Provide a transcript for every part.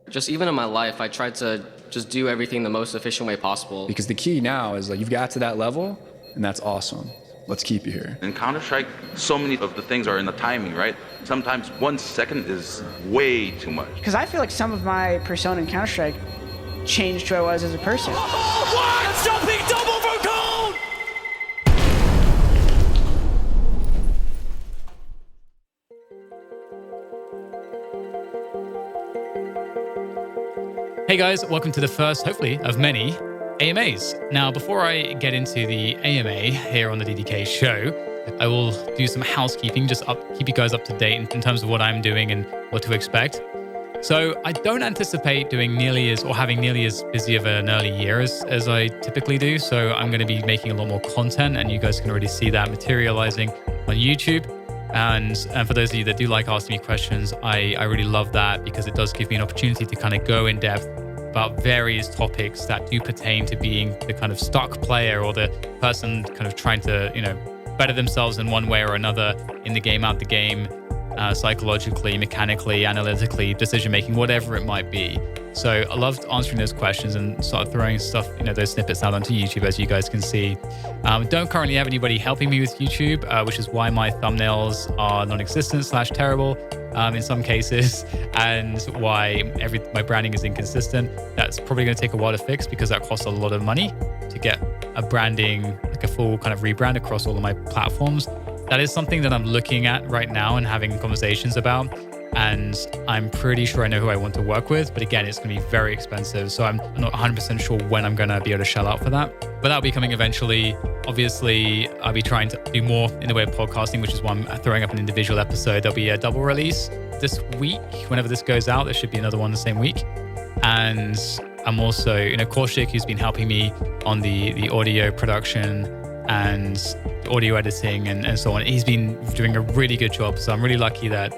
Just even in my life, I tried to just do everything the most efficient way possible. Because the key now is like you've got to that level, and that's awesome. Let's keep you here. In Counter-Strike, so many of the things are in the timing, right? Sometimes 1 second is way too much. Because I feel like some of my persona in Counter-Strike changed who I was as a person. Oh, what? Jumping double for gold! Hey guys, welcome to the first, hopefully, of many AMAs. Now, before I get into the AMA here on the DDK show, I will do some housekeeping, just keep you guys up to date in terms of what I'm doing and what to expect. So I don't anticipate having nearly as busy of an early year as I typically do. So I'm going to be making a lot more content, and you guys can already see that materializing on YouTube. And for those of you that do like asking me questions, I really love that, because it does give me an opportunity to kind of go in depth about various topics that do pertain to being the kind of stuck player or the person kind of trying to, better themselves in one way or another in the game, out the game, psychologically, mechanically, analytically, decision-making, whatever it might be. So I loved answering those questions and sort of throwing stuff, those snippets out onto YouTube, as you guys can see. Don't currently have anybody helping me with YouTube, which is why my thumbnails are non-existent / terrible in some cases, and why my branding is inconsistent. That's probably going to take a while to fix, because that costs a lot of money to get a branding, like a full kind of rebrand across all of my platforms. That is something that I'm looking at right now and having conversations about. And I'm pretty sure I know who I want to work with. But again, it's going to be very expensive. So I'm not 100% sure when I'm going to be able to shell out for that. But that'll be coming eventually. Obviously, I'll be trying to do more in the way of podcasting, which is why I'm throwing up an individual episode. There'll be a double release this week. Whenever this goes out, there should be another one the same week. And I'm also, Kaushik, who's been helping me on the audio production and audio editing and so on. He's been doing a really good job. So I'm really lucky that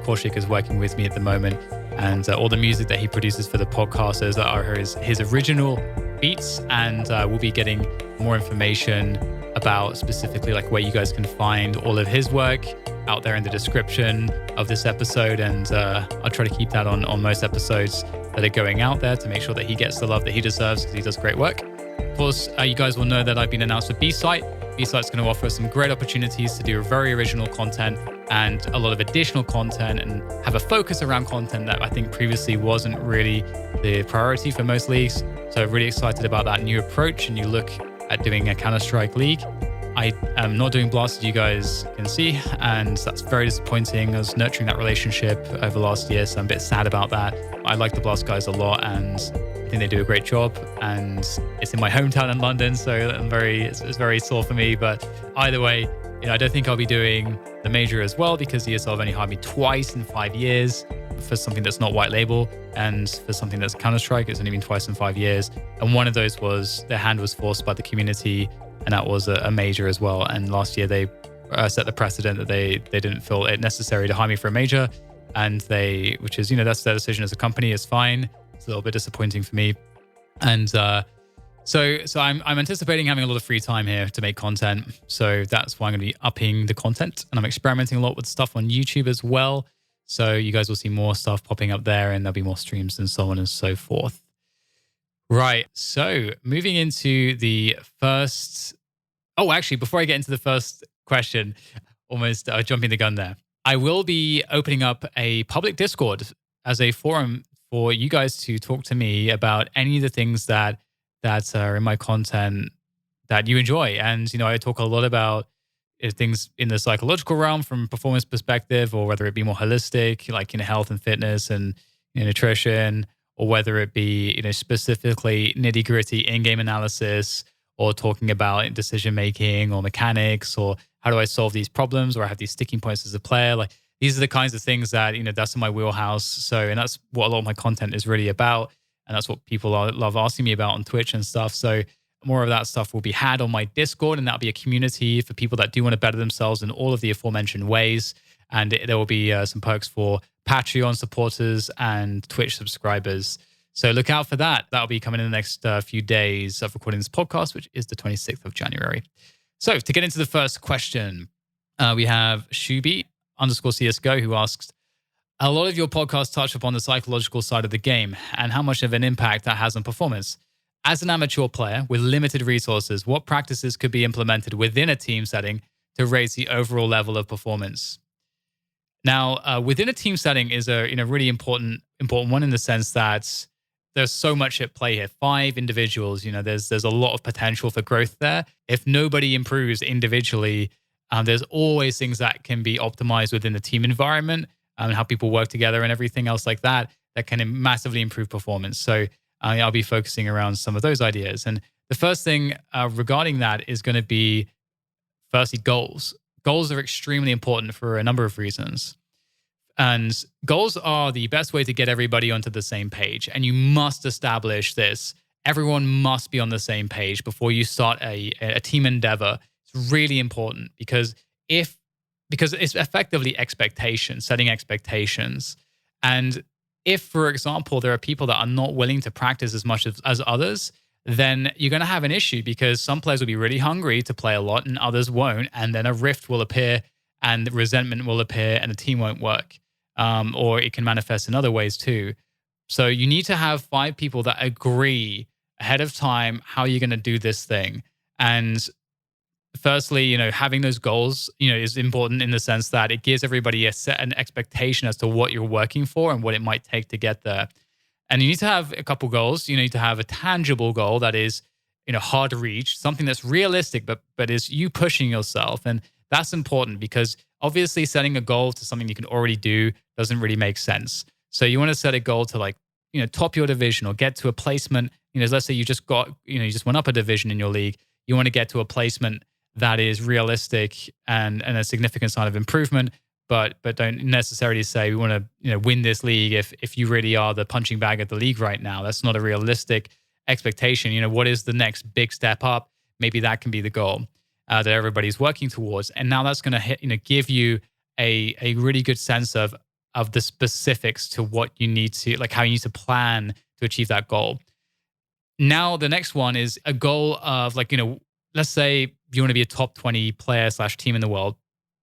Kaushik is working with me at the moment. And all the music that he produces for the podcasters are his original beats. And we'll be getting more information about specifically like where you guys can find all of his work out there in the description of this episode. And I'll try to keep that on most episodes that are going out there to make sure that he gets the love that he deserves, because he does great work. Of course, you guys will know that I've been announced for B-Site. B-Site's going to offer some great opportunities to do very original content and a lot of additional content, and have a focus around content that I think previously wasn't really the priority for most leagues. So really excited about that new approach and new look at doing a Counter-Strike league. I am not doing Blast, as you guys can see, and that's very disappointing. I was nurturing that relationship over last year, so I'm a bit sad about that. I like the Blast guys a lot, and I think they do a great job, and it's in my hometown in London, so it's very sore for me. But either way, I don't think I'll be doing the major as well, because ESL have only hired me twice in 5 years for something that's not white label, and for something that's Counter-Strike, it's only been twice in 5 years. And one of those was their hand was forced by the community, and that was a major as well. And last year they set the precedent that they didn't feel it necessary to hire me for a major, and which is that's their decision as a company. It's fine. It's a little bit disappointing for me, and so I'm anticipating having a lot of free time here to make content. So that's why I'm going to be upping the content, and I'm experimenting a lot with stuff on YouTube as well. So you guys will see more stuff popping up there, and there'll be more streams and so on and so forth. Right. So moving into the first. Oh, actually, before I get into the first question, almost jumping the gun there. I will be opening up a public Discord as a forum for you guys to talk to me about any of the things that are in my content that you enjoy. And, I talk a lot about things in the psychological realm from performance perspective, or whether it be more holistic, like, health and fitness and nutrition, or whether it be, specifically nitty gritty in-game analysis, or talking about decision-making or mechanics, or how do I solve these problems, or I have these sticking points as a player. Like, these are the kinds of things that, that's in my wheelhouse. So, and that's what a lot of my content is really about. And that's what people love asking me about on Twitch and stuff. So more of that stuff will be had on my Discord, and that'll be a community for people that do want to better themselves in all of the aforementioned ways. And there will be some perks for Patreon supporters and Twitch subscribers. So look out for that. That'll be coming in the next few days of recording this podcast, which is the 26th of January. So to get into the first question, we have Shubi _CSGO, who asks, A lot of your podcasts touch upon the psychological side of the game and how much of an impact that has on performance. As an amateur player with limited resources, what practices could be implemented within a team setting to raise the overall level of performance? Now, within a team setting is a really important one in the sense that there's so much at play here. 5 individuals, there's a lot of potential for growth there. If nobody improves individually, there's always things that can be optimized within the team environment and how people work together and everything else like that can massively improve performance. So I'll be focusing around some of those ideas. And the first thing regarding that is going to be, firstly, goals. Goals are extremely important for a number of reasons. And goals are the best way to get everybody onto the same page. And you must establish this. Everyone must be on the same page before you start a team endeavor. It's really important because it's effectively expectations, setting expectations. And if, for example, there are people that are not willing to practice as much as others, then you're going to have an issue because some players will be really hungry to play a lot and others won't. And then a rift will appear and resentment will appear and the team won't work. Or it can manifest in other ways too. So you need to have 5 people that agree ahead of time how you're going to do this thing. And firstly, having those goals, is important in the sense that it gives everybody an expectation as to what you're working for and what it might take to get there. And you need to have a couple goals. You need to have a tangible goal that is, hard to reach, something that's realistic, but is you pushing yourself. And that's important because obviously setting a goal to something you can already do doesn't really make sense. So you want to set a goal to top your division or get to a placement. Let's say you just went up a division in your league. You want to get to a placement that is realistic and a significant sign of improvement, but don't necessarily say we want to win this league if you really are the punching bag of the league right now. That's not a realistic expectation. What is the next big step up? Maybe that can be the goal that everybody's working towards, and now that's going to give you a really good sense of the specifics to what you need to how you need to plan to achieve that goal. Now the next one is a goal of let's say you want to be a top 20 player / team in the world.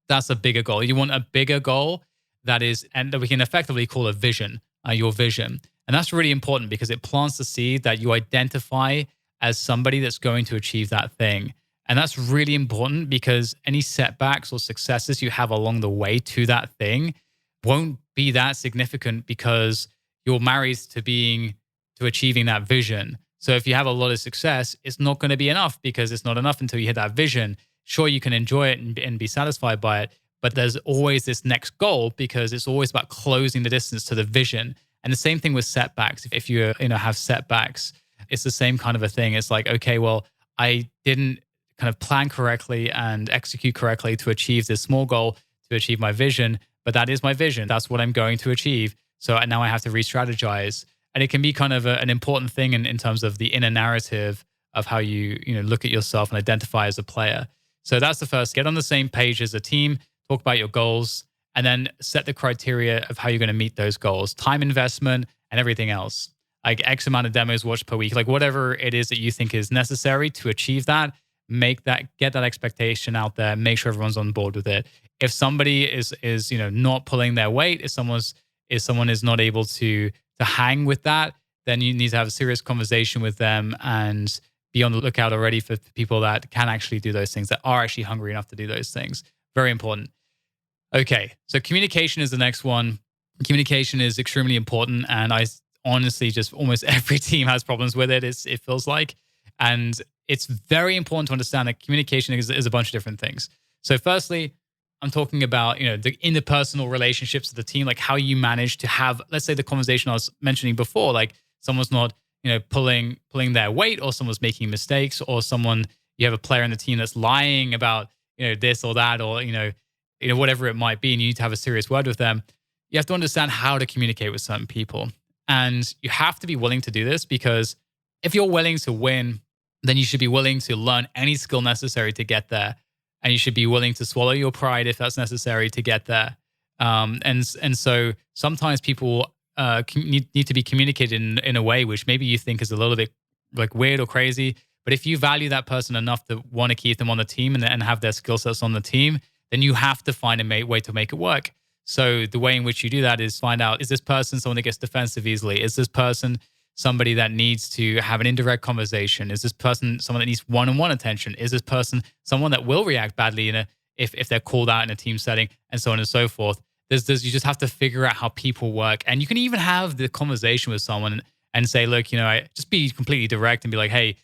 That's a bigger goal. You want a bigger goal that we can effectively call a vision, your vision. And that's really important because it plants the seed that you identify as somebody that's going to achieve that thing. And that's really important because any setbacks or successes you have along the way to that thing won't be that significant because you're married to achieving that vision. So if you have a lot of success, it's not going to be enough because it's not enough until you hit that vision. Sure, you can enjoy it and be satisfied by it, but there's always this next goal because it's always about closing the distance to the vision. And the same thing with setbacks. If you have setbacks, it's the same kind of a thing. It's like, okay, well, I didn't kind of plan correctly and execute correctly to achieve this small goal, to achieve my vision, but that is my vision. That's what I'm going to achieve. So now I have to re-strategize. And it can be kind of an important thing in terms of the inner narrative of how you look at yourself and identify as a player. So that's the first. Get on the same page as a team, talk about your goals, and then set the criteria of how you're going to meet those goals, time investment and everything else. Like X amount of demos watched per week, like whatever it is that you think is necessary to achieve that, get that expectation out there, make sure everyone's on board with it. If somebody is not pulling their weight, if someone is not able to hang with that, then you need to have a serious conversation with them and be on the lookout already for people that can actually do those things, that are actually hungry enough to do those things. Very important. Okay, so communication is the next one. Communication is extremely important, and I honestly just almost every team has problems with it. It feels like, and it's very important to understand that communication is a bunch of different things. So firstly, I'm talking about, the interpersonal relationships of the team, like how you manage to have, let's say the conversation I was mentioning before, like someone's not, pulling their weight, or someone's making mistakes, or you have a player in the team that's lying about, this or that, or, whatever it might be, and you need to have a serious word with them. You have to understand how to communicate with certain people. And you have to be willing to do this because if you're willing to win, then you should be willing to learn any skill necessary to get there. And you should be willing to swallow your pride if that's necessary to get there. And so sometimes people need to be communicated in a way which maybe you think is a little bit like weird or crazy. But if you value that person enough to want to keep them on the team and have their skill sets on the team, then you have to find a way to make it work. So the way in which you do that is find out, is this person someone that gets defensive easily? Is this person somebody that needs to have an indirect conversation? Is this person someone that needs one-on-one attention? Is this person someone that will react badly if they're called out in a team setting, and so on and so forth? You just have to figure out how people work. And you can even have the conversation with someone and say, look, I just be completely direct and be like, hey,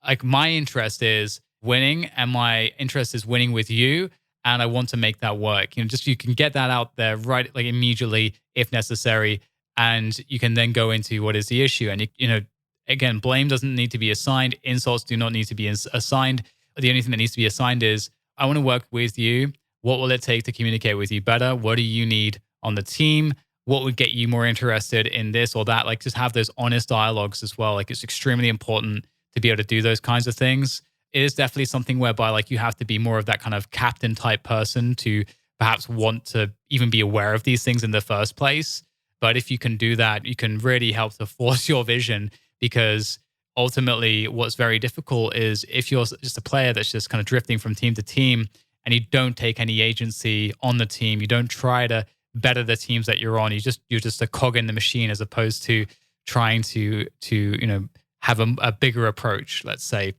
like my interest is winning and my interest is winning with you. And I want to make that work. You can get that out there right, like immediately if necessary. And you can then go into what is the issue. And, again, blame doesn't need to be assigned. Insults do not need to be assigned. The only thing that needs to be assigned is, I want to work with you. What will it take to communicate with you better? What do you need on the team? What would get you more interested in this or that? Like, just have those honest dialogues as well. Like, it's extremely important to be able to do those kinds of things. It is definitely something whereby like you have to be more of that kind of captain type person to perhaps want to even be aware of these things in the first place. But if you can do that, you can really help to force your vision, because ultimately what's very difficult is if you're just a player that's just kind of drifting from team to team and you don't take any agency on the team, you don't try to better the teams that you're on, you're just a cog in the machine, as opposed to trying to have a bigger approach, let's say.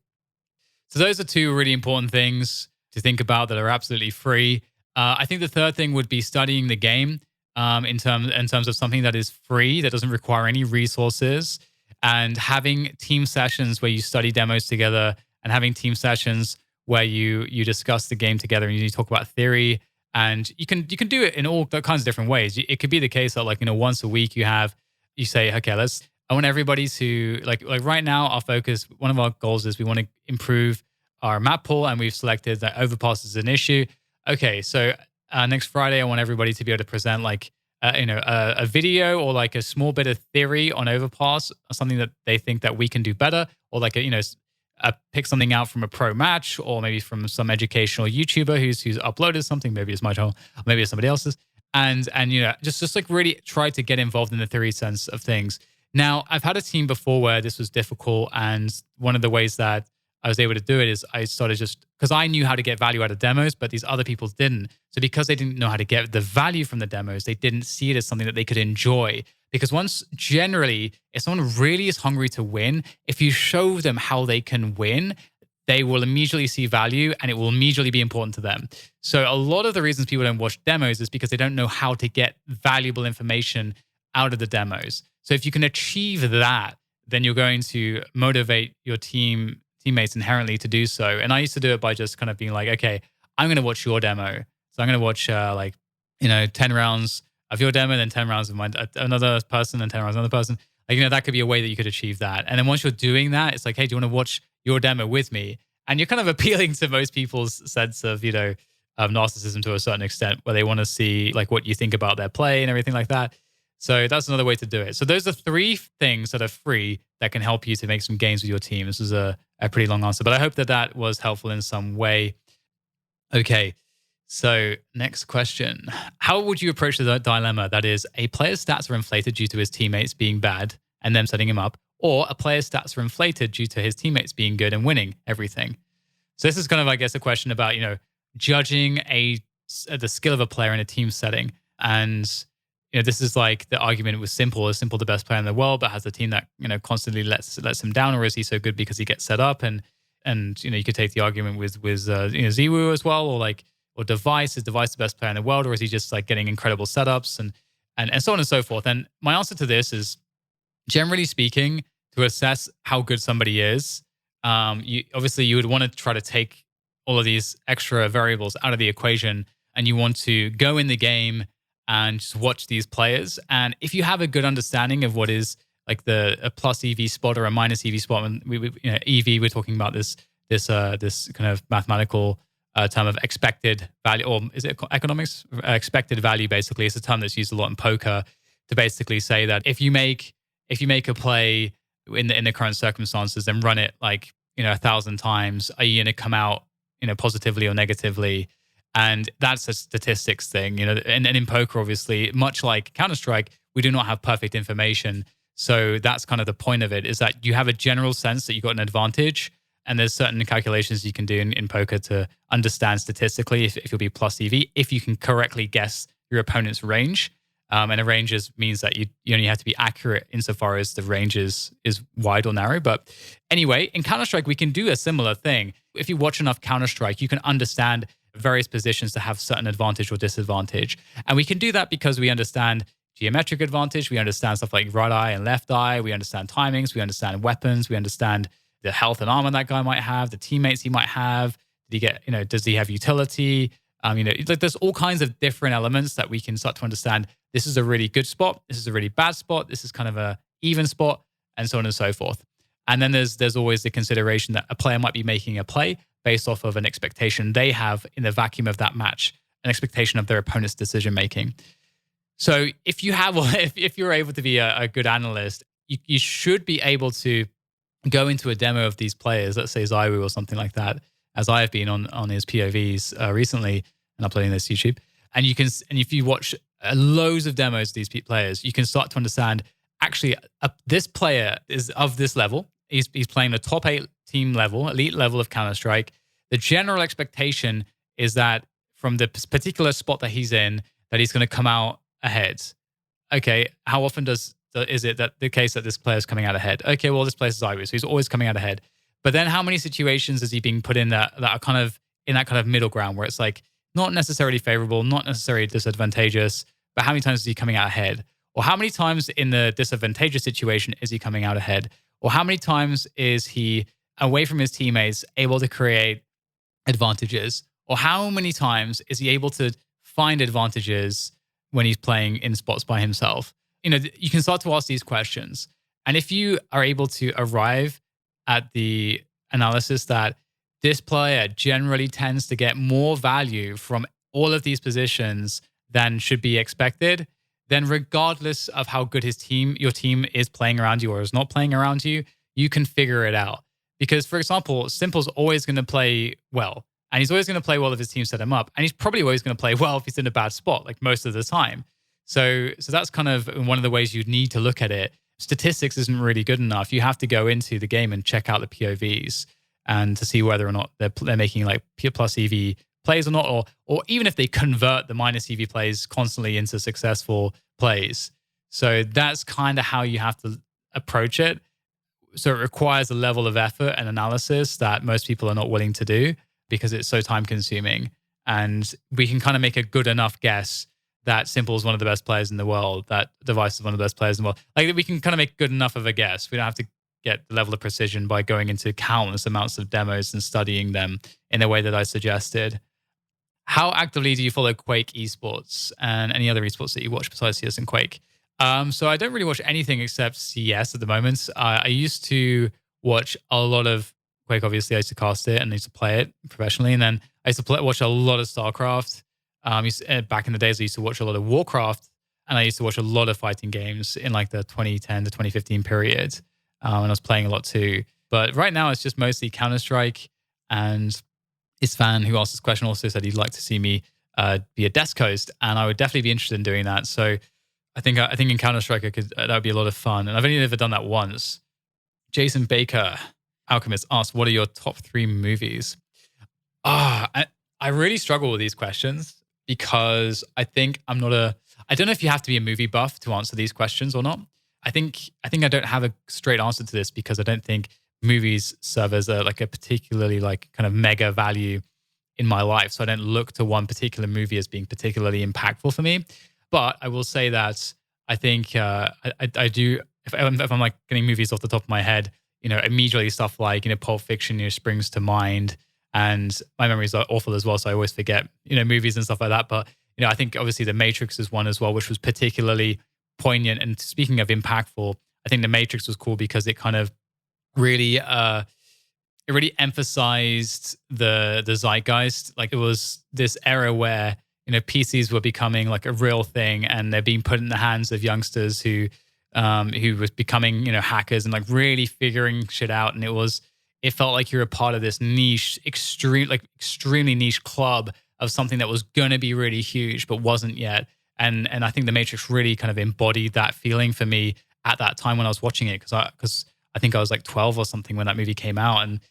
So those are two really important things to think about that are absolutely free. I think the third thing would be studying the game in terms of something that is free, that doesn't require any resources, and having team sessions where you study demos together, and having team sessions where you discuss the game together and you talk about theory. And you can do it in all kinds of different ways. It could be the case that once a week you say, okay, I want everybody to like right now, our focus, one of our goals is we want to improve our map pool, and we've selected that overpass is an issue. Okay, so next Friday, I want everybody to be able to present a video or like a small bit of theory on overpass, or something that they think that we can do better, or pick something out from a pro match, or maybe from some educational YouTuber who's uploaded something. Maybe it's my channel, or maybe it's somebody else's, and just like really try to get involved in the theory sense of things. Now, I've had a team before where this was difficult, and one of the ways that I was able to do it is I started just because I knew how to get value out of demos, but these other people didn't. So because they didn't know how to get the value from the demos, they didn't see it as something that they could enjoy. Because generally, if someone really is hungry to win, if you show them how they can win, they will immediately see value and it will immediately be important to them. So a lot of the reasons people don't watch demos is because they don't know how to get valuable information out of the demos. So if you can achieve that, then you're going to motivate your teammates inherently to do so. And I used to do it by just kind of being like, okay, I'm going to watch your demo. So I'm going to watch 10 rounds of your demo, then 10 rounds of another person, and 10 rounds of another person. That could be a way that you could achieve that. And then once you're doing that, it's like, hey, do you want to watch your demo with me? And you're kind of appealing to most people's sense of, of narcissism to a certain extent, where they want to see like what you think about their play and everything like that. So that's another way to do it. So those are three things that are free that can help you to make some gains with your team. This is a pretty long answer, but I hope that was helpful in some way. Okay, so next question. How would you approach the dilemma that is a player's stats are inflated due to his teammates being bad and them setting him up, or a player's stats are inflated due to his teammates being good and winning everything? So this is kind of, I guess, a question about, judging the skill of a player in a team setting. And this is like the argument with Simple. Is Simple the best player in the world, but has a team that constantly lets him down, or is he so good because he gets set up? And you could take the argument with Ziwu as well, or Device. Is Device the best player in the world, or is he just like getting incredible setups and so on and so forth? And my answer to this is, generally speaking, to assess how good somebody is, you would want to try to take all of these extra variables out of the equation, and you want to go in the game and just watch these players. And if you have a good understanding of what is like a plus EV spot or a minus EV spot, and EV, we're talking about this kind of mathematical term of expected value, or is it economics? Expected value, basically. It's a term that's used a lot in poker to basically say that if you make a play in the current circumstances, then run it 1,000 times, are you going to come out positively or negatively? And that's a statistics thing, and in poker, obviously, much like Counter-Strike, we do not have perfect information. So that's kind of the point of it, is that you have a general sense that you've got an advantage, and there's certain calculations you can do in poker to understand statistically if you'll be plus EV, if you can correctly guess your opponent's range. And a range means that you only have to be accurate insofar as the range is wide or narrow. But anyway, in Counter-Strike, we can do a similar thing. If you watch enough Counter-Strike, you can understand various positions to have certain advantage or disadvantage. And we can do that because we understand geometric advantage. We understand stuff like right eye and left eye. We understand timings. We understand weapons. We understand the health and armor that guy might have, the teammates he might have. Did he get, does he have utility? Like there's all kinds of different elements that we can start to understand. This is a really good spot. This is a really bad spot. This is kind of a even spot, and so on and so forth. And then there's always the consideration that a player might be making a play based off of an expectation they have in the vacuum of that match, an expectation of their opponent's decision making. So if you're able to be a good analyst, you should be able to go into a demo of these players, let's say Zaiwu or something like that, as I have been on his POVs recently and uploading this to YouTube. And if you watch loads of demos of these players, you can start to understand actually this player is of this level. He's playing the top 8 team level, elite level of Counter-Strike. The general expectation is that from the particular spot that he's in, that he's going to come out ahead. Okay, how often is it that the case that this player is coming out ahead? Okay, well, this player is Zaiwu, so he's always coming out ahead. But then how many situations is he being put in that are kind of in that kind of middle ground where it's like not necessarily favorable, not necessarily disadvantageous, but how many times is he coming out ahead? Or how many times in the disadvantageous situation is he coming out ahead? Or how many times is he away from his teammates able to create advantages? Or how many times is he able to find advantages when he's playing in spots by himself? You can start to ask these questions. And if you are able to arrive at the analysis that this player generally tends to get more value from all of these positions than should be expected, then regardless of how good your team is playing around you or is not playing around you, you can figure it out. Because, for example, Simple's always going to play well. And he's always going to play well if his team set him up. And he's probably always going to play well if he's in a bad spot, like most of the time. So that's kind of one of the ways you'd need to look at it. Statistics isn't really good enough. You have to go into the game and check out the POVs and to see whether or not they're making like plus EV plays or not, or even if they convert the minus EV plays constantly into successful plays. So that's kind of how you have to approach it. So it requires a level of effort and analysis that most people are not willing to do because it's so time consuming. And we can kind of make a good enough guess that Simple is one of the best players in the world, that Device is one of the best players in the world. Like we can kind of make good enough of a guess. We don't have to get the level of precision by going into countless amounts of demos and studying them in the way that I suggested. How actively do you follow Quake Esports and any other esports that you watch besides CS and Quake? So I don't really watch anything except CS at the moment. I used to watch a lot of Quake, obviously. I used to cast it and I used to play it professionally. And then I used to watch a lot of StarCraft. Back in the days, I used to watch a lot of Warcraft. And I used to watch a lot of fighting games in like the 2010 to 2015 period. And I was playing a lot too. But right now, it's just mostly Counter-Strike. And Isfan, who asked this question, also said he'd like to see me be a desk host. And I would definitely be interested in doing that. So I think in Counter-Strike, that would be a lot of fun. And I've only ever done that once. Jason Baker, Alchemist, asked, what are your top 3 movies? I really struggle with these questions because I think I don't know if you have to be a movie buff to answer these questions or not. I think I don't have a straight answer to this because I don't think movies serve as a particularly kind of mega value in my life. So I don't look to one particular movie as being particularly impactful for me. But I will say that I think I do, if I'm like getting movies off the top of my head, immediately stuff like, Pulp Fiction springs to mind. And my memories are awful as well, so I always forget, movies and stuff like that. But, I think obviously The Matrix is one as well, which was particularly poignant. And speaking of impactful, I think The Matrix was cool because it kind of really emphasized the zeitgeist. Like it was this era where, PCs were becoming like a real thing and they're being put in the hands of youngsters who was becoming, hackers and like really figuring shit out. And it felt like you're a part of this niche, extremely niche club of something that was going to be really huge, but wasn't yet. And I think The Matrix really kind of embodied that feeling for me at that time when I was watching it, because I think I was like 12 or something when that movie came out. And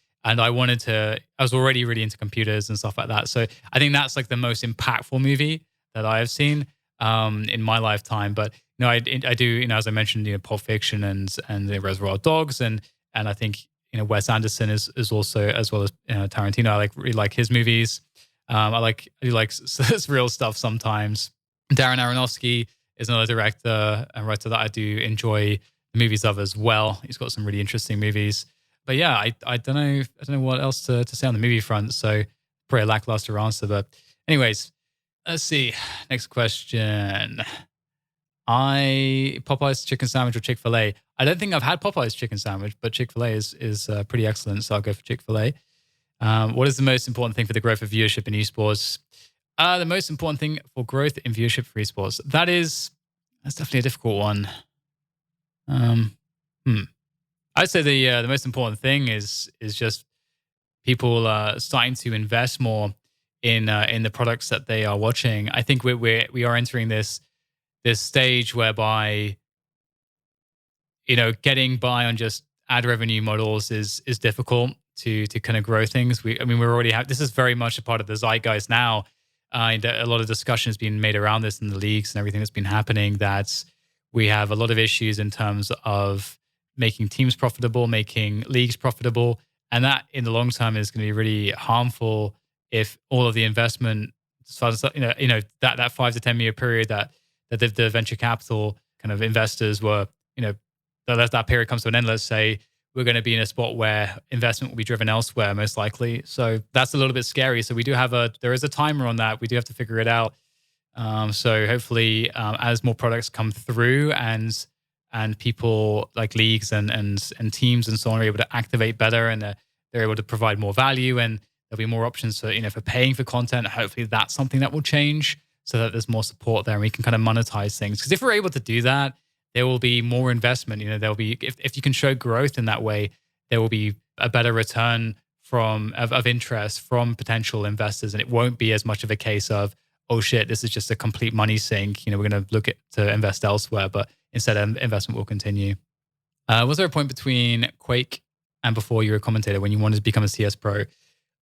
I was already really into computers and stuff like that. So I think that's like the most impactful movie that I have seen. in my lifetime. But I do, as I mentioned, Pulp Fiction and the Reservoir Dogs, and I think Wes Anderson is also, as well as Tarantino. I really like his movies. I do like surreal stuff sometimes. Darren Aronofsky is another director and writer that I do enjoy the movies of as well. He's got some really interesting movies. But yeah, I don't know what else to say on the movie front. So probably a lackluster answer. But anyways, let's see. Next question. Popeye's chicken sandwich or Chick-fil-A? I don't think I've had Popeye's chicken sandwich, but Chick-fil-A is pretty excellent. So I'll go for Chick-fil-A. What is the most important thing for the growth of viewership in esports? The most important thing for growth in viewership for esports. That's definitely a difficult one. I'd say the most important thing is just people starting to invest more in the products that they are watching. I think we are entering this stage whereby getting by on just ad revenue models is difficult to kind of grow things. We're already this is very much a part of the zeitgeist now. And a lot of discussion has been made around this in the leagues and everything that's been happening, that we have a lot of issues in terms of making teams profitable, making leagues profitable. And that in the long term is going to be really harmful if all of the investment, that 5 to 10 year period that the venture capital kind of investors were, that period comes to an end. Let's say we're going to be in a spot where investment will be driven elsewhere, most likely. So that's a little bit scary. So we do there is a timer on that. We do have to figure it out. So hopefully, as more products come through and people like leagues and teams and so on are able to activate better, and they're able to provide more value, and there'll be more options for paying for content. Hopefully that's something that will change so that there's more support there and we can kind of monetize things. Because if we're able to do that, there will be more investment. There'll be, if you can show growth in that way, there will be a better return of interest from potential investors, and it won't be as much of a case of, oh shit, this is just a complete money sink. We're going to look to invest elsewhere, but instead investment will continue. Was there a point between Quake and before you were a commentator when you wanted to become a CS pro?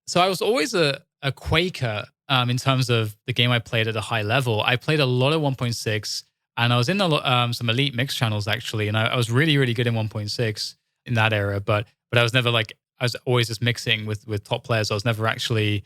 So I was always a Quaker in terms of the game I played at a high level. I played a lot of 1.6, and I was in some elite mix channels actually, and I was really, really good in 1.6 in that era. But I was never I was always just mixing with top players. I was never actually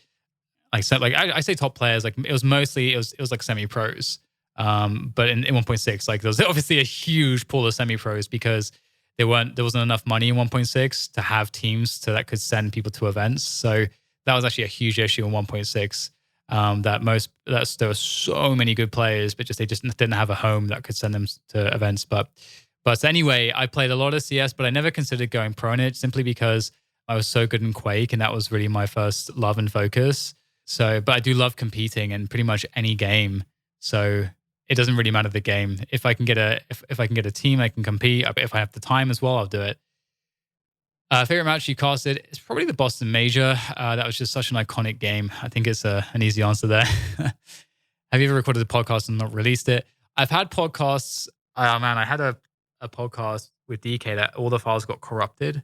I say top players, it was mostly like semi-pros. But in 1.6, there was obviously a huge pool of semi-pros because there wasn't enough money in 1.6 to have teams that could send people to events. So that was actually a huge issue in 1.6. There were so many good players, but they just didn't have a home that could send them to events. But anyway, I played a lot of CS, but I never considered going pro in it simply because I was so good in Quake, and that was really my first love and focus. So, but I do love competing in pretty much any game. So it doesn't really matter the game. If I can get a team, I can compete. If I have the time as well, I'll do it. Favorite match you casted? It's probably the Boston Major. That was just such an iconic game. I think it's an easy answer there. Have you ever recorded a podcast and not released it? I've had podcasts. Oh man, I had a podcast with DK that all the files got corrupted,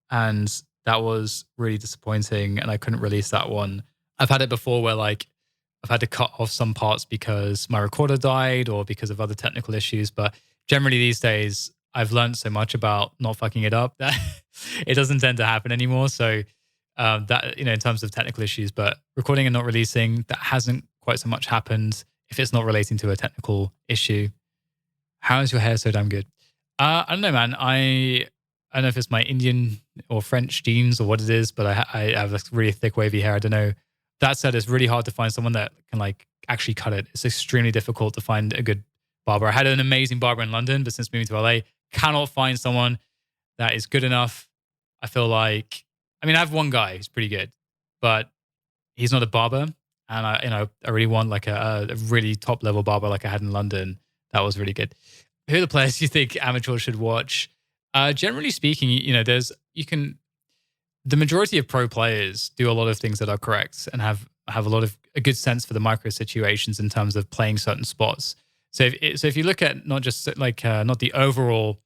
and that was really disappointing, and I couldn't release that one. I've had it before where I've had to cut off some parts because my recorder died or because of other technical issues. But generally these days, I've learned so much about not fucking it up that it doesn't tend to happen anymore. So that, in terms of technical issues, but recording and not releasing, that hasn't quite so much happened if it's not relating to a technical issue. How is your hair so damn good? I don't know, man. I don't know if it's my Indian or French genes or what it is, but I have really thick wavy hair. I don't know. That said, it's really hard to find someone that can actually cut it. It's extremely difficult to find a good barber. I had an amazing barber in London, but since moving to LA, cannot find someone that is good enough. I feel I have one guy who's pretty good, but he's not a barber. And I really want a really top level barber like I had in London. That was really good. Who are the players you think amateurs should watch? Generally speaking, the majority of pro players do a lot of things that are correct and have a good sense for the micro situations in terms of playing certain spots. So if you look at not just not the overall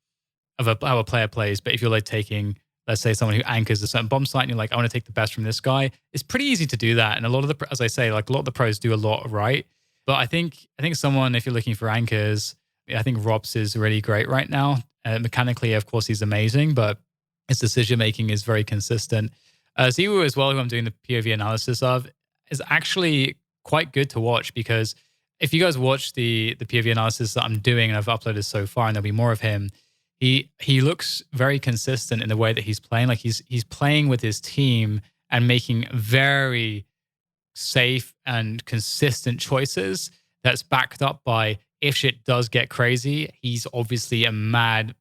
of how a player plays, but if you're taking, let's say, someone who anchors a certain bomb site and you're I want to take the best from this guy, it's pretty easy to do that. And a lot of the, as I say, a lot of the pros do a lot right. But I think someone, if you're looking for anchors, I think Rops is really great right now. Mechanically, of course, he's amazing, but his decision making is very consistent. Ziwu as well, who I'm doing the POV analysis of, is actually quite good to watch, because if you guys watch the POV analysis that I'm doing and I've uploaded so far, and there'll be more of him, he looks very consistent in the way that he's playing. Like he's playing with his team and making very safe and consistent choices that's backed up by, if shit does get crazy, he's obviously a mad,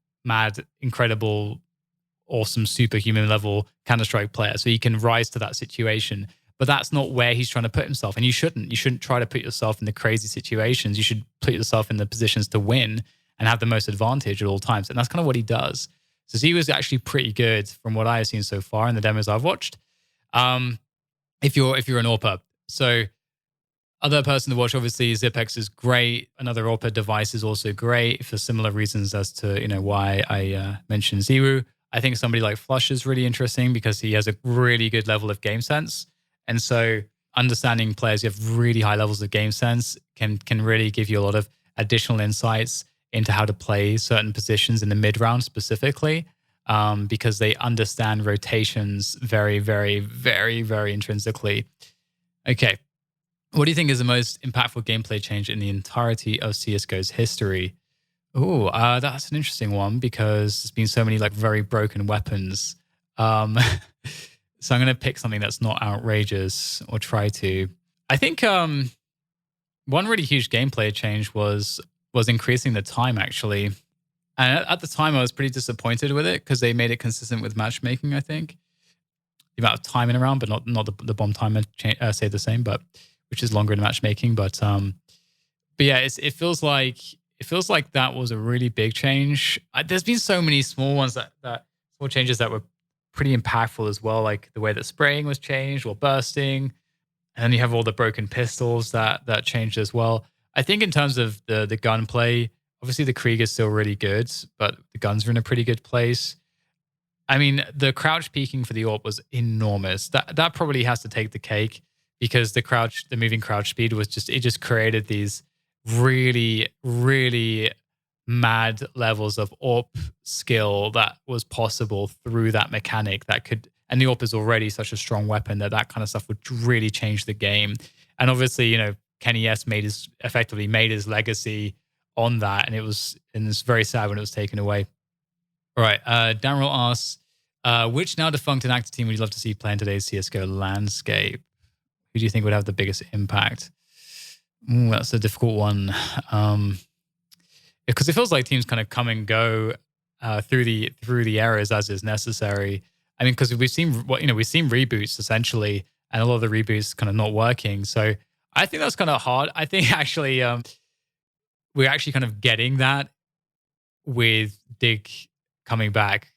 incredible, awesome, superhuman level Counter-Strike player. So he can rise to that situation. But that's not where he's trying to put himself. And you shouldn't. You shouldn't try to put yourself in the crazy situations. You should put yourself in the positions to win and have the most advantage at all times. And that's kind of what he does. So Z was actually pretty good from what I've seen so far in the demos I've watched. If you're an AWPer. So other person to watch, obviously, Zipex is great. Another AWPer device is also great for similar reasons as to, why I mentioned Ziwu. I think somebody like Flush is really interesting because he has a really good level of game sense. And so understanding players who have really high levels of game sense can really give you a lot of additional insights into how to play certain positions in the mid round specifically, because they understand rotations very, very, very, very intrinsically. Okay. What do you think is the most impactful gameplay change in the entirety of CSGO's history? Oh, that's an interesting one, because there's been so many like very broken weapons. So I'm going to pick something that's not outrageous, or try to. I think one really huge gameplay change was increasing the time, actually. And at the time, I was pretty disappointed with it because they made it consistent with matchmaking, I think. The amount of timing around, but not the bomb timer stayed the same, but which is longer in matchmaking. But yeah, it feels like that was a really big change. There's been so many small ones that small changes that were pretty impactful as well, like the way that spraying was changed, or bursting, and then you have all the broken pistols that changed as well. I think in terms of the gunplay, obviously the Krieg is still really good, but the guns are in a pretty good place. I mean, the crouch peeking for the AWP was enormous. That probably has to take the cake, because the moving crouch speed was just created these really, really mad levels of AWP skill that was possible through that mechanic and the AWP is already such a strong weapon that kind of stuff would really change the game. And obviously, Kenny S effectively made his legacy on that, and it's very sad when it was taken away. All right, Daryl asks, which now defunct and active team would you love to see play in today's CSGO landscape? Who do you think would have the biggest impact? That's a difficult one. Because it feels like teams kind of come and go through the eras as is necessary. I mean, because we've seen reboots essentially, and a lot of the reboots kind of not working. So I think that's kind of hard. I think actually we're actually kind of getting that with Dig coming back,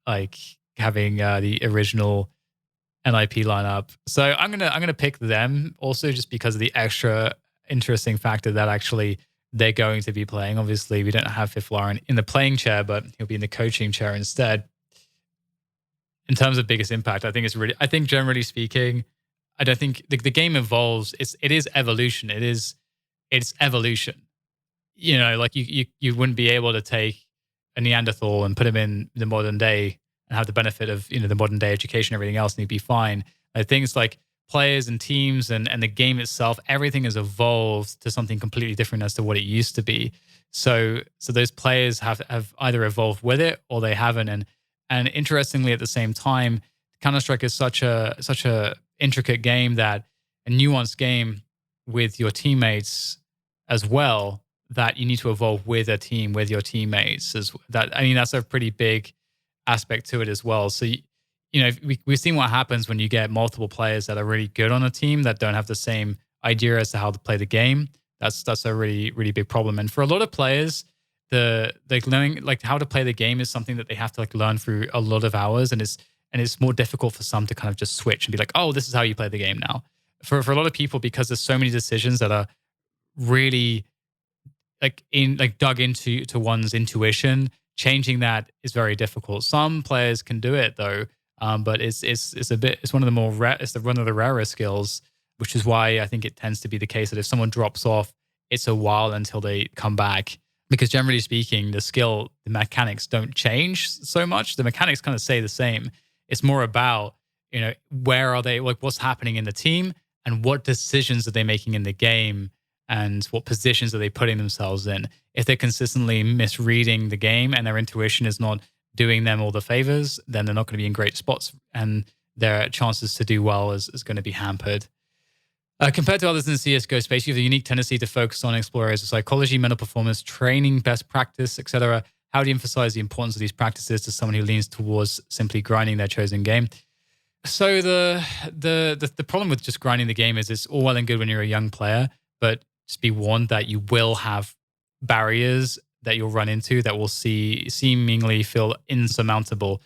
like having the original NIP lineup. So I'm gonna pick them also, just because of the extra interesting factor that actually they're going to be playing. Obviously, we don't have Fifth Lauren in the playing chair, but he'll be in the coaching chair instead. In terms of biggest impact, I think generally speaking, I don't think the game evolves. It is evolution. It's evolution. Like you wouldn't be able to take a Neanderthal and put him in the modern day and have the benefit of the modern day education, everything else, and he'd be fine. Things like players and teams and the game itself, everything has evolved to something completely different as to what it used to be. So those players have either evolved with it or they haven't. And interestingly, at the same time, Counter-Strike is such a intricate game, that a nuanced game with your teammates as well, that you need to evolve with a team, with your teammates. That's a pretty big aspect to it as well. So we've seen what happens when you get multiple players that are really good on a team that don't have the same idea as to how to play the game. That's a really, really big problem. And for a lot of players, learning how to play the game is something that they have to learn through a lot of hours, and it's more difficult for some to kind of just switch and be like, oh, this is how you play the game now. For a lot of people, because there's so many decisions that are really dug into one's intuition, changing that is very difficult. Some players can do it though, but it's one of the more rare. It's one of the rarer skills. which is why I think it tends to be the case that if someone drops off, it's a while until they come back. Because generally speaking, the mechanics don't change so much. The mechanics kind of stay the same. It's more about, where are they, like what's happening in the team and what decisions are they making in the game and what positions are they putting themselves in. If they're consistently misreading the game and their intuition is not doing them all the favors, then they're not going to be in great spots and their chances to do well is going to be hampered. Compared to others in the CSGO space, you have a unique tendency to focus on explore areas of psychology, mental performance, training, best practice, etc. How do you emphasize the importance of these practices to someone who leans towards simply grinding their chosen game? So the problem with just grinding the game is it's all well and good when you're a young player, but just be warned that you will have barriers that you'll run into that will seemingly feel insurmountable.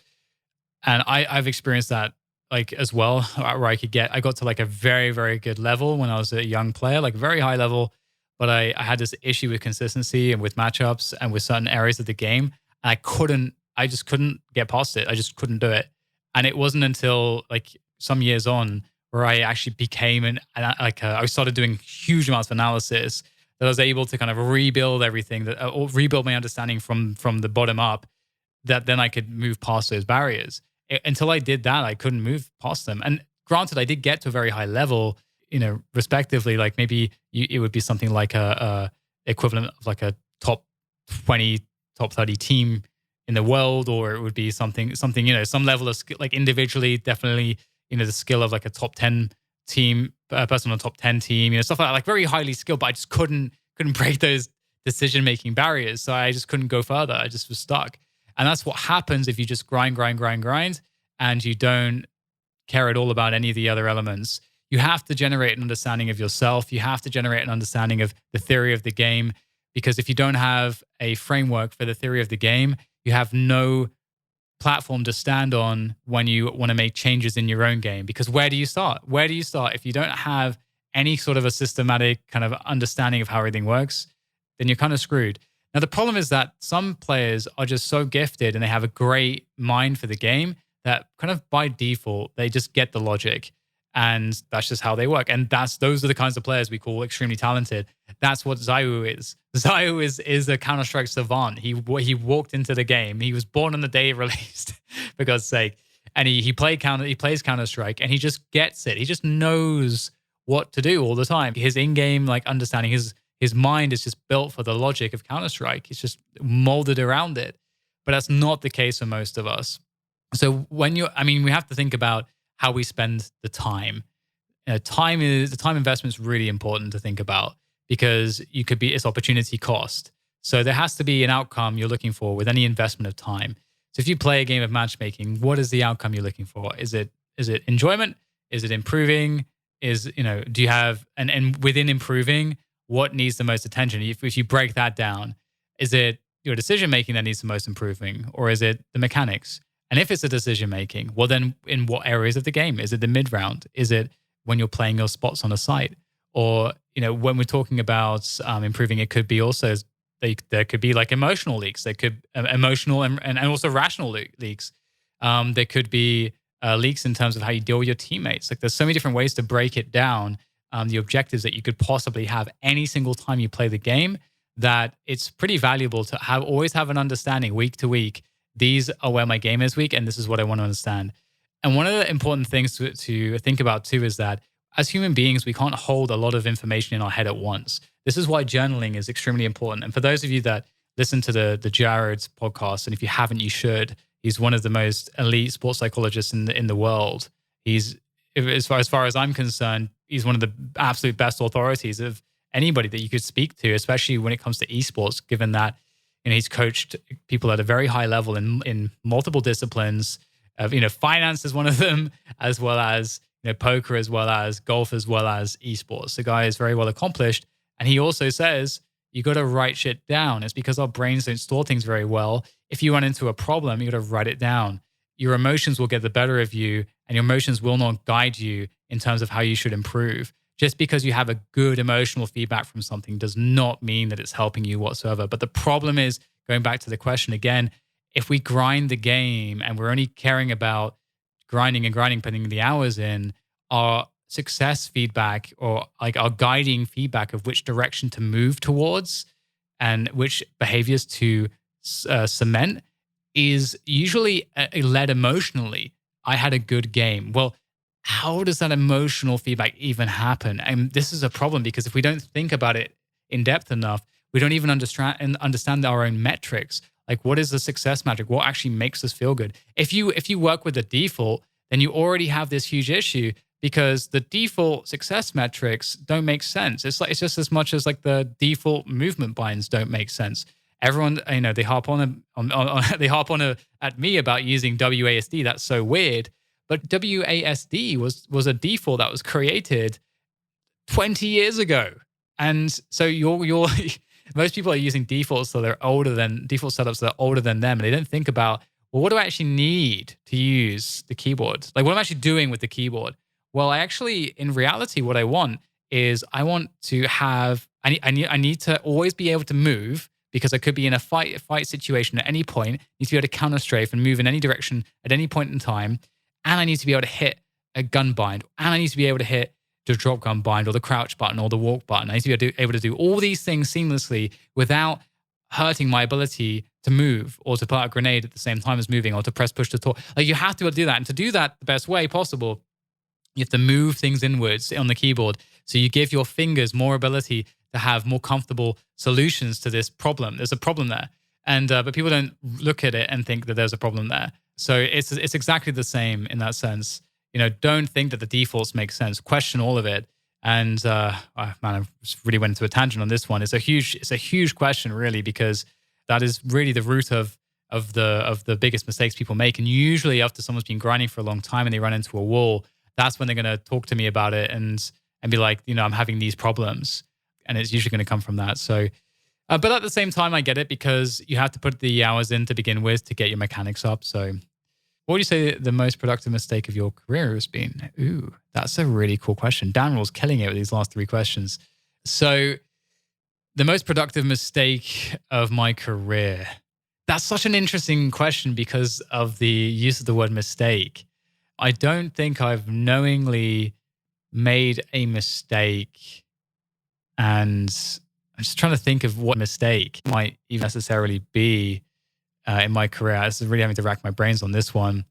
And I've experienced that like as well, where I got to like a very, very good level when I was a young player, like very high level. But I had this issue with consistency and with matchups and with certain areas of the game. And I just couldn't get past it. I just couldn't do it. And it wasn't until like some years on where I actually became I started doing huge amounts of analysis that I was able to kind of rebuild everything or rebuild my understanding from the bottom up, that then I could move past those barriers. Until I did that, I couldn't move past them. And granted, I did get to a very high level, respectively, like maybe it would be something like a equivalent of like a top 20, top 30 team in the world, or it would be something, some level of skill, like individually, definitely, the skill of like a top 10 team, person on a top 10 team, stuff like very highly skilled, but I just couldn't break those decision-making barriers. So I just couldn't go further. I just was stuck. And that's what happens if you just grind, and you don't care at all about any of the other elements. You have to generate an understanding of yourself. You have to generate an understanding of the theory of the game, because if you don't have a framework for the theory of the game, you have no platform to stand on when you want to make changes in your own game. Because where do you start? If you don't have any sort of a systematic kind of understanding of how everything works, then you're kind of screwed. Now, the problem is that some players are just so gifted and they have a great mind for the game that kind of by default, they just get the logic. And that's just how they work. And those are the kinds of players we call extremely talented. That's what Zayu is. Zayu is a Counter-Strike savant. He walked into the game. He was born on the day it released, for God's sake. And he plays Counter-Strike, and he just gets it. He just knows what to do all the time. His in-game understanding, his mind is just built for the logic of Counter-Strike. It's just molded around it. But that's not the case for most of us. So we have to think about how we spend the time. The time investment is really important to think about, because it's opportunity cost. So there has to be an outcome you're looking for with any investment of time. So if you play a game of matchmaking, what is the outcome you're looking for? Is it enjoyment? Is it improving? Do you have, and within improving, what needs the most attention? If you break that down, is it your decision making that needs the most improving, or is it the mechanics? And if it's a decision making, well, then in what areas of the game? Is it the mid round? Is it when you're playing your spots on a site? Or when we're talking about improving, it could be also there could be like emotional leaks. There could emotional and also rational leaks. There could be leaks in terms of how you deal with your teammates. Like there's so many different ways to break it down. The objectives that you could possibly have any single time you play the game, that it's pretty valuable to always have an understanding week to week. These are where my game is weak, and this is what I want to understand. And one of the important things to think about too is that as human beings, we can't hold a lot of information in our head at once. This is why journaling is extremely important. And for those of you that listen to the Jared's podcast, and if you haven't, you should. He's one of the most elite sports psychologists in the world. He's, as far as I'm concerned, he's one of the absolute best authorities of anybody that you could speak to, especially when it comes to esports, given that he's coached people at a very high level in multiple disciplines. Finance is one of them, as well as poker, as well as golf, as well as esports. The guy is very well accomplished. And he also says, you got to write shit down. It's because our brains don't store things very well. If you run into a problem, you got to write it down. Your emotions will get the better of you, and your emotions will not guide you in terms of how you should improve. Just because you have a good emotional feedback from something does not mean that it's helping you whatsoever. But the problem is, going back to the question again, if we grind the game and we're only caring about grinding, putting the hours in, our success feedback or like our guiding feedback of which direction to move towards and which behaviors to cement is usually led emotionally. I had a good game. Well, how does that emotional feedback even happen? And this is a problem because if we don't think about it in depth enough, we don't even understand our own metrics. Like, what is the success metric? What actually makes us feel good? If you work with the default, then you already have this huge issue because the default success metrics don't make sense. It's just as much as like the default movement binds don't make sense. Everyone, they harp on at me about using WASD. That's so weird. But WASD was a default that was created 20 years ago. And so you're most people are using defaults so they're default setups that are older than them. And they don't think about, well, what do I actually need to use the keyboard? Like, what am I actually doing with the keyboard? Well, in reality, what I want is I want to have, I need to always be able to move because I could be in a fight situation at any point. I need to be able to counter strafe and move in any direction at any point in time. And I need to be able to hit a gun bind. And I need to be able to hit the drop gun bind or the crouch button or the walk button. I need to be able to do all these things seamlessly without hurting my ability to move or to put out a grenade at the same time as moving or to press push to talk. Like, you have to do that. And to do that the best way possible, you have to move things inwards on the keyboard. So you give your fingers more ability to have more comfortable solutions to this problem. There's a problem there. And but people don't look at it and think that there's a problem there. So it's exactly the same in that sense. Don't think that the defaults make sense. Question all of it. And I just really went into a tangent on this one. It's a huge question, really, because that is really the root of the biggest mistakes people make. And usually, after someone's been grinding for a long time and they run into a wall, that's when they're going to talk to me about it and be like, I'm having these problems, and it's usually going to come from that. So, but at the same time, I get it because you have to put the hours in to begin with to get your mechanics up. So. What would you say the most productive mistake of your career has been? Ooh, that's a really cool question. Daniel's killing it with these last 3 questions. So, the most productive mistake of my career. That's such an interesting question because of the use of the word mistake. I don't think I've knowingly made a mistake. And I'm just trying to think of what mistake might even necessarily be. In my career, I was really having to rack my brains on this one.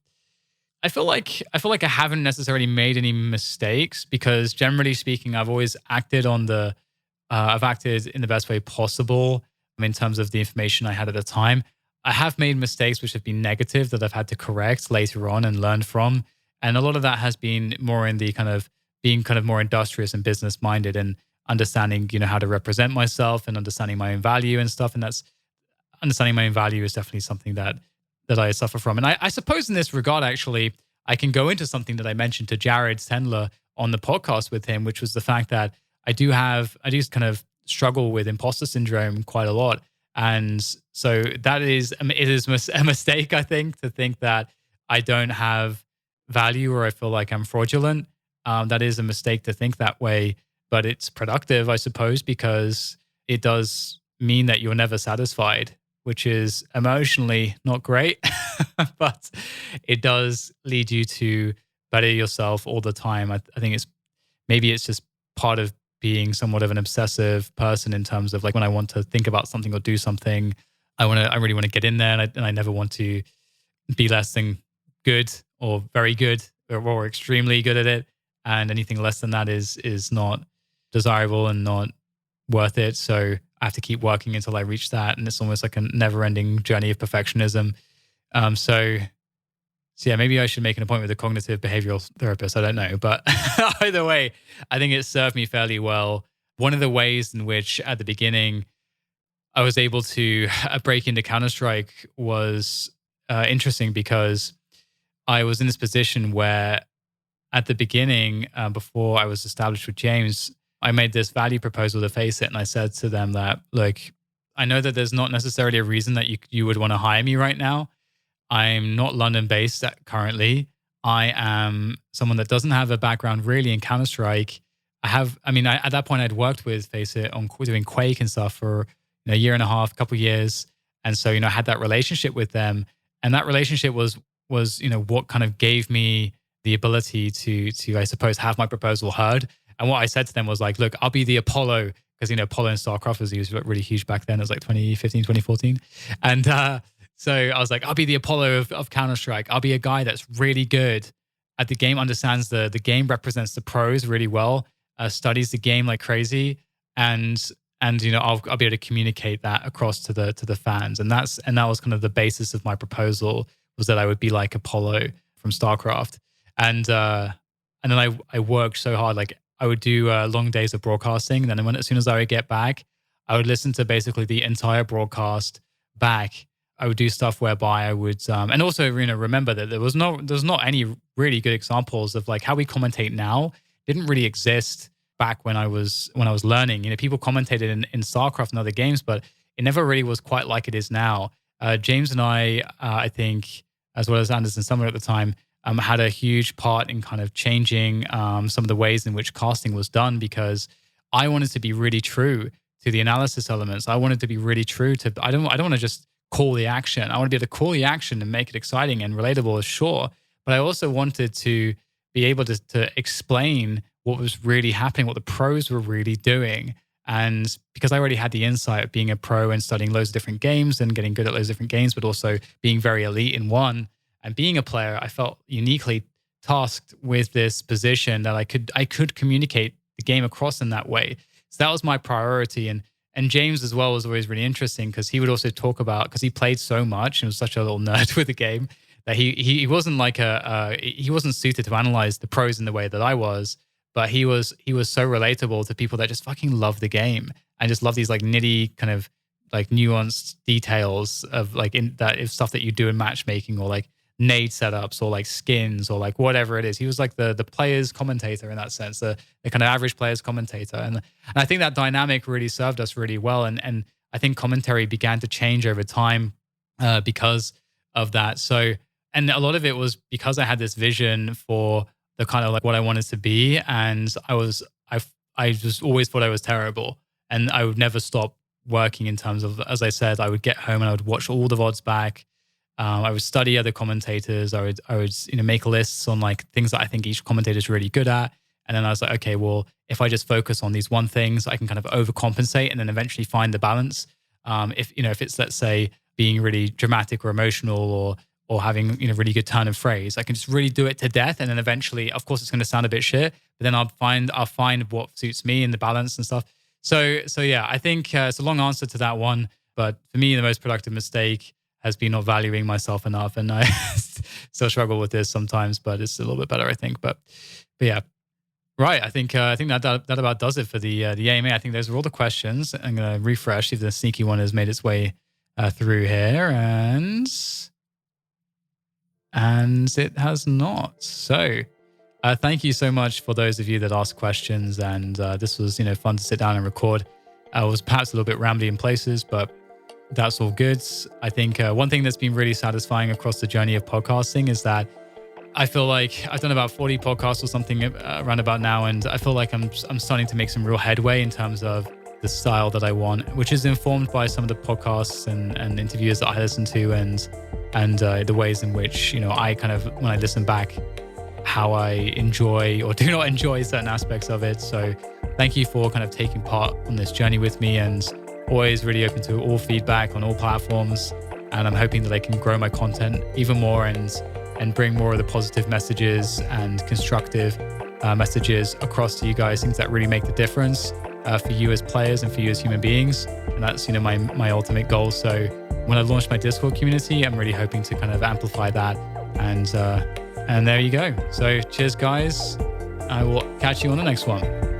I feel like I haven't necessarily made any mistakes because, generally speaking, I've always acted I've acted in the best way possible in terms of the information I had at the time. I have made mistakes which have been negative that I've had to correct later on and learn from, and a lot of that has been more in the being more industrious and business minded and understanding, how to represent myself and understanding my own value and stuff, and that's. Understanding my own value is definitely something that I suffer from. And I suppose in this regard, actually, I can go into something that I mentioned to Jared Sendler on the podcast with him, which was the fact that I do kind of struggle with imposter syndrome quite a lot. And so it is a mistake, I think, to think that I don't have value or I feel like I'm fraudulent. That is a mistake to think that way, but it's productive, I suppose, because it does mean that you're never satisfied, which is emotionally not great, but it does lead you to better yourself all the time. I think it's just part of being somewhat of an obsessive person in terms of like when I want to think about something or do something, I really want to get in there, and I never want to be less than good or very good or extremely good at it. And anything less than that is not desirable and not worth it. So I have to keep working until I reach that. And it's almost like a never-ending journey of perfectionism. So yeah, maybe I should make an appointment with a cognitive behavioral therapist. I don't know. But either way, I think it served me fairly well. One of the ways in which at the beginning I was able to break into Counter-Strike was interesting because I was in this position where at the beginning, before I was established with James, I made this value proposal to Face It, and I said to them that, look, I know that there's not necessarily a reason that you would want to hire me right now. I'm not London-based currently. I am someone that doesn't have a background really in Counter-Strike. At that point, I'd worked with Face It on doing Quake and stuff for a year and a half, couple years. And so, I had that relationship with them. And that relationship was what kind of gave me the ability to I suppose have my proposal heard. And what I said to them was like, look, I'll be the Apollo, because Apollo in StarCraft was really huge back then. It was like 2015, 2014. And so I was like, I'll be the Apollo of Counter-Strike. I'll be a guy that's really good at the game, understands the game, represents the pros really well, studies the game like crazy, and I'll be able to communicate that across to the fans. And that was kind of the basis of my proposal, was that I would be like Apollo from StarCraft. And then I worked so hard. Like I would do long days of broadcasting. And then as soon as I would get back, I would listen to basically the entire broadcast back. I would do stuff whereby I would, and also remember that there's not any really good examples of like how we commentate now. Didn't really exist back when I was learning. People commentated in StarCraft and other games, but it never really was quite like it is now. James and I think, as well as Anderson Summer at the time, had a huge part in kind of changing some of the ways in which casting was done, because I wanted to be really true to the analysis elements. I wanted to be really true to, I don't want to just call the action. I want to be able to call the action and make it exciting and relatable, sure. But I also wanted to be able to explain what was really happening, what the pros were really doing. And because I already had the insight of being a pro and studying loads of different games and getting good at loads of different games, but also being very elite in one and being a player, I felt uniquely tasked with this position that I could communicate the game across in that way. So that was my priority. And James as well was always really interesting, because he would also talk about, because he played so much and was such a little nerd with the game, that he wasn't like he wasn't suited to analyze the pros in the way that I was, but he was so relatable to people that just fucking love the game and just love these like nitty kind of like nuanced details of like stuff that you do in matchmaking, or like nade setups, or like skins, or like whatever it is. He was like the player's commentator in that sense, the kind of average player's commentator. And I think that dynamic really served us really well. And I think commentary began to change over time because of that. So, and a lot of it was because I had this vision for the kind of like what I wanted to be. And I just always thought I was terrible, and I would never stop working in terms of, as I said, I would get home and I would watch all the VODs back. I would study other commentators. I would make lists on like things that I think each commentator is really good at. And then I was like, okay, well, if I just focus on these one things, I can kind of overcompensate and then eventually find the balance. If it's, let's say, being really dramatic or emotional, or having really good turn of phrase, I can just really do it to death. And then eventually, of course, it's going to sound a bit shit, but then I'll find what suits me and the balance and stuff. So yeah, I think it's a long answer to that one. But for me, the most productive mistake has been not valuing myself enough. And I still struggle with this sometimes, but it's a little bit better, I think. But yeah, right. I think that about does it for the AMA. I think those are all the questions. I'm going to refresh, see if the sneaky one has made its way through here, and it has not. So thank you so much for those of you that asked questions. And this was fun to sit down and record. I was perhaps a little bit rambly in places, but that's all good. I think one thing that's been really satisfying across the journey of podcasting is that I feel like I've done about 40 podcasts or something around about now, and I feel like I'm starting to make some real headway in terms of the style that I want, which is informed by some of the podcasts and interviews that I listen to, and the ways in which I kind of, when I listen back, how I enjoy or do not enjoy certain aspects of it. So thank you for kind of taking part on this journey with me, and always really open to all feedback on all platforms. And I'm hoping that I can grow my content even more and bring more of the positive messages and constructive messages across to you guys, things that really make the difference for you as players and for you as human beings. And that's my ultimate goal. So when I launch my Discord community, I'm really hoping to kind of amplify that. And there you go. So cheers, guys. I will catch you on the next one.